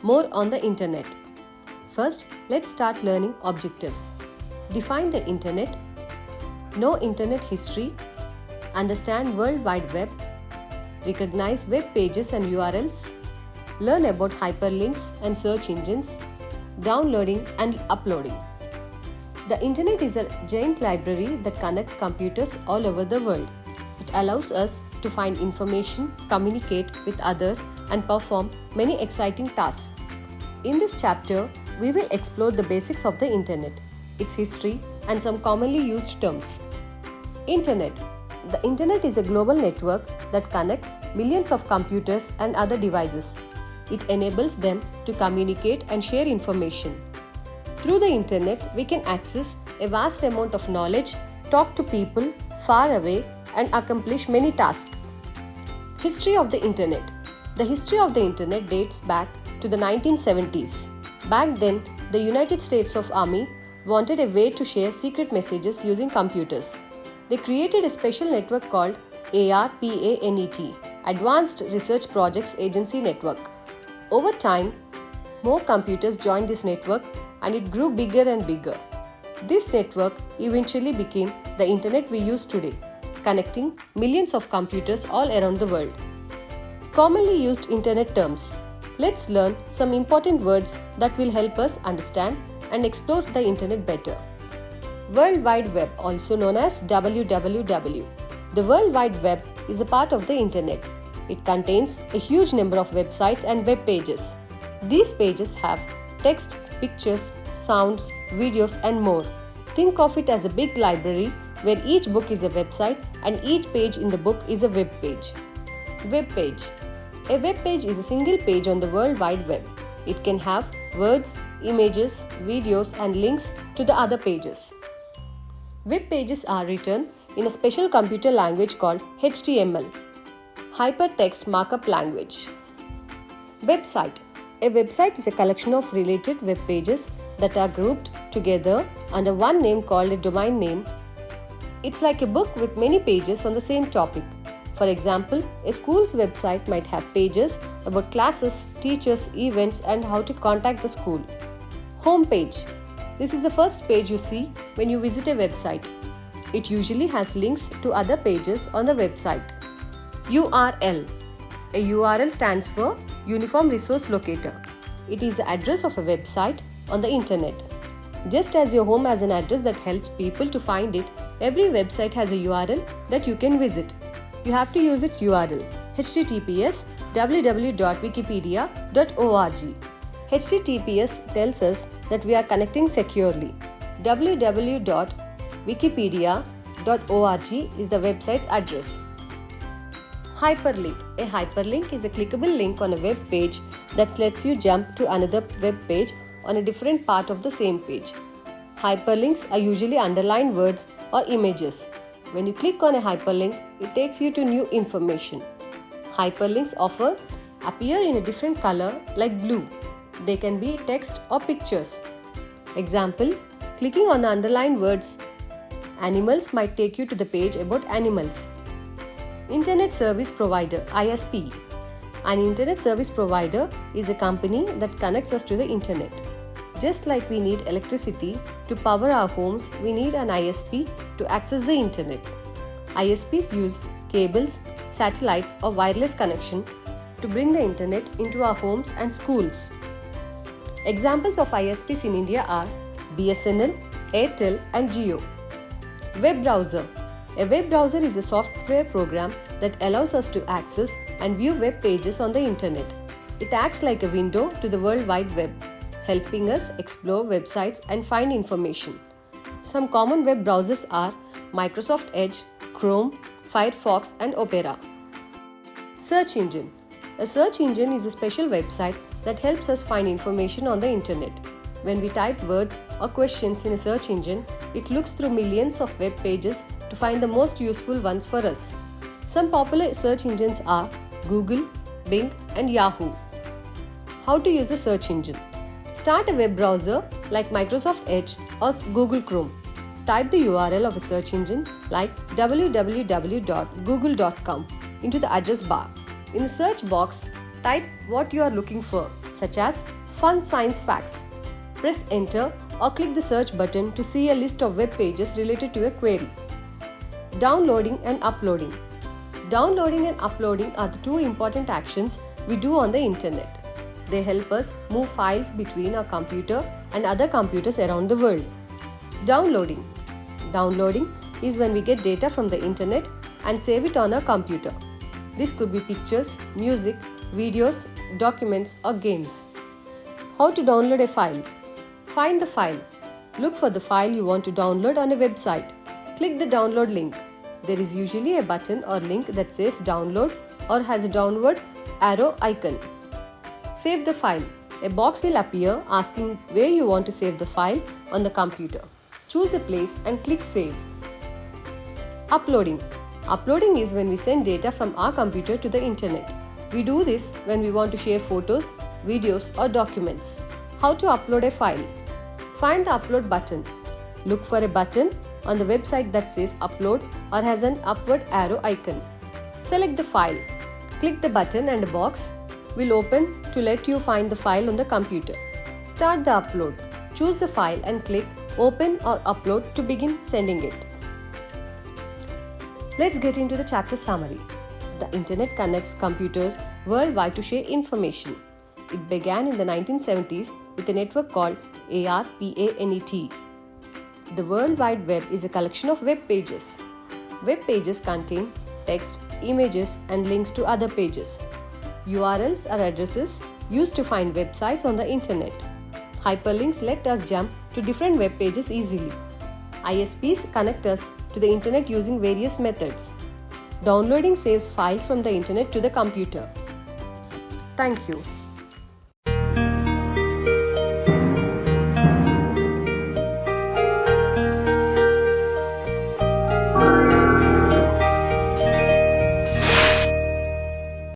More on the Internet. First, let's start learning objectives. Define the Internet, know Internet history, understand World Wide Web, recognize web pages and URLs, learn about hyperlinks and search engines, downloading and uploading. The Internet is a giant library that connects computers all over the world. It allows us to find information, communicate with others, and perform many exciting tasks. In this chapter, we will explore the basics of the Internet, its history, and some commonly used terms. Internet. The Internet is a global network that connects millions of computers and other devices. It enables them to communicate and share information. Through the Internet, we can access a vast amount of knowledge, talk to people far away, and accomplish many tasks. History of the Internet. The history of the Internet dates back to the 1970s. Back then, the United States Army wanted a way to share secret messages using computers. They created a special network called ARPANET, Advanced Research Projects Agency Network. Over time, more computers joined this network and it grew bigger and bigger. This network eventually became the Internet we use today, connecting millions of computers all around the world. Commonly used Internet terms. Let's learn some important words that will help us understand and explore the Internet better. World Wide Web, also known as WWW. The World Wide Web is a part of the Internet. It contains a huge number of websites and web pages. These pages have text, pictures, sounds, videos, and more. Think of it as a big library where each book is a website and each page in the book is a web page. Web page. A web page is a single page on the World Wide Web. It can have words, images, videos, and links to the other pages. Web pages are written in a special computer language called HTML, Hypertext Markup Language. Website. A website is a collection of related web pages that are grouped together under one name called a domain name. It's like a book with many pages on the same topic. For example, a school's website might have pages about classes, teachers, events, and how to contact the school. Home page. This is the first page you see when you visit a website. It usually has links to other pages on the website. URL. A URL stands for Uniform Resource Locator. It is the address of a website on the Internet. Just as your home has an address that helps people to find it, every website has a URL that you can visit. You have to use its URL. https www.wikipedia.org. HTTPS tells us that we are connecting securely. www.wikipedia.org is the website's address. Hyperlink. A hyperlink is a clickable link on a web page that lets you jump to another web page on a different part of the same page. Hyperlinks are usually underlined words or images. When you click on a hyperlink, it takes you to new information. Hyperlinks often appear in a different color like blue. They can be text or pictures. Example, clicking on the underlined words animals might take you to the page about animals. Internet Service Provider (ISP). An Internet Service Provider is a company that connects us to the Internet. Just like we need electricity to power our homes, we need an ISP to access the Internet. ISPs use cables, satellites, or wireless connection to bring the Internet into our homes and schools. Examples of ISPs in India are BSNL, Airtel, and Jio. Web browser. A web browser is a software program that allows us to access and view web pages on the Internet. It acts like a window to the World Wide Web, helping us explore websites and find information. Some common web browsers are Microsoft Edge, Chrome, Firefox, and Opera. Search engine. A search engine is a special website that helps us find information on the Internet. When we type words or questions in a search engine, it looks through millions of web pages to find the most useful ones for us. Some popular search engines are Google, Bing, and Yahoo. How to use a search engine. Start a web browser like Microsoft Edge or Google Chrome. Type the URL of a search engine like www.google.com into the address bar. In the search box, Type what you are looking for, such as fun science facts. Press enter or click the search button to see a list of web pages related to a query. Downloading and uploading. Downloading and uploading are the two important actions we do on the internet. They help us move files between our computer and other computers around the world. Downloading. Downloading is when we get data from the internet and save it on our computer. This could be pictures, music, videos, documents, or games. How to download a file? Find the file. Look for the file you want to download on a website. Click the download link. There is usually a button or link that says download or has a downward arrow icon. Save the file. A box will appear asking where you want to save the file on the computer. Choose a place and click save. Uploading. Uploading is when we send data from our computer to the internet. We do this when we want to share photos, videos, or documents. How to upload a file? Find the upload button. Look for a button on the website that says upload or has an upward arrow icon. Select the file. Click the button and a box will open to let you find the file on the computer. Start the upload. Choose the file and click open or upload to begin sending it. Let's get into the chapter summary. The internet connects computers worldwide to share information. It began in the 1970s with a network called ARPANET. The World Wide Web is a collection of web pages. Web pages contain text, images, and links to other pages. URLs are addresses used to find websites on the internet. Hyperlinks let us jump to different web pages easily. ISPs connect us to the internet using various methods. Downloading saves files from the internet to the computer. Thank you.